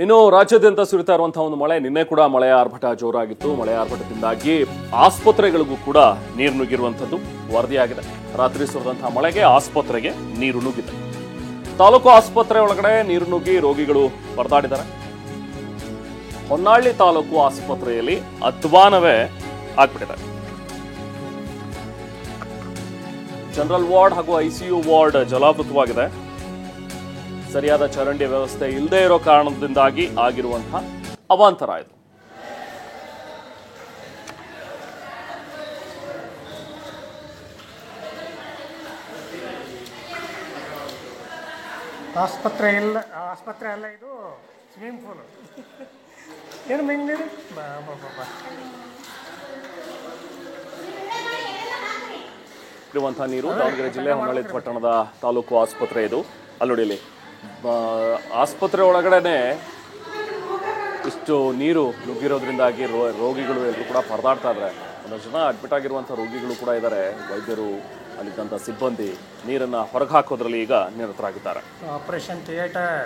ಇನ್ನು ರಾಜ್ಯಾದ್ಯಂತ ಸುರಿತಾ ಇರುವಂತಹ ಒಂದು ಮಳೆ, ನಿನ್ನೆ ಕೂಡ ಮಳೆಯ ಆರ್ಭಟ ಜೋರಾಗಿತ್ತು. ಮಳೆಯ ಆರ್ಭಟದಿಂದಾಗಿ ಆಸ್ಪತ್ರೆಗಳಿಗೂ ಕೂಡ ನೀರು ನುಗ್ಗಿರುವಂಥದ್ದು ವರದಿಯಾಗಿದೆ. ರಾತ್ರಿ ಸುರಿದಂತಹ ಮಳೆಗೆ ಆಸ್ಪತ್ರೆಗೆ ನೀರು ನುಗ್ಗಿದೆ. ತಾಲೂಕು ಆಸ್ಪತ್ರೆ ಒಳಗಡೆ ನೀರು ನುಗ್ಗಿ ರೋಗಿಗಳು ಪರದಾಡಿದ್ದಾರೆ. ಹೊನ್ನಾಳಿ ತಾಲೂಕು ಆಸ್ಪತ್ರೆಯಲ್ಲಿ ಅಧ್ವಾನವೇ ಆಗ್ಬಿಟ್ಟಿದೆ. ಜನರಲ್ ವಾರ್ಡ್ ಹಾಗೂ ಐಸಿಯು ವಾರ್ಡ್ ಜಲಾವೃತವಾಗಿದೆ. ಸರಿಯಾದ ಚರಂಡಿ ವ್ಯವಸ್ಥೆ ಇಲ್ಲದೆ ಇರೋ ಕಾರಣದಿಂದಾಗಿ ಆಗಿರುವಂತಹ ಅವಾಂತರ ಇದು. ಆಸ್ಪತ್ರೆ ಅಲ್ಲ, ಇದು ಸ್ವಿಮ್ಮಿಂಗ್ ಪೂಲ್. ಏನು ಮಿಂಗ್ ಇರುವಂತಹ ನೀರು ದಾವಣಗೆರೆ ಜಿಲ್ಲೆ ಹೊನ್ನಾಳಿ ಪಟ್ಟಣದ ತಾಲೂಕು ಆಸ್ಪತ್ರೆ ಇದು. ಅಲ್ಲಿ ನೋಡಿ, ಇಲ್ಲಿ ಆಸ್ಪತ್ರೆ ಒಳಗಡೆನೆ ಇಷ್ಟು ನೀರು ನುಗ್ಗಿರೋದ್ರಿಂದಾಗಿ ರೋಗಿಗಳು ಎಲ್ಲರೂ ಕೂಡ ಪರದಾಡ್ತಾ ಇದ್ದಾರೆ. ಒಂದಷ್ಟು ಜನ ಅಡ್ಮಿಟ್ ಆಗಿರುವಂಥ ರೋಗಿಗಳು ಕೂಡ ಇದ್ದಾರೆ. ವೈದ್ಯರು, ಅಲ್ಲಿದ್ದಂಥ ಸಿಬ್ಬಂದಿ ನೀರನ್ನು ಹೊರಗೆ ಹಾಕೋದ್ರಲ್ಲಿ ಈಗ ನಿರತರಾಗಿದ್ದಾರೆ. Operation theatre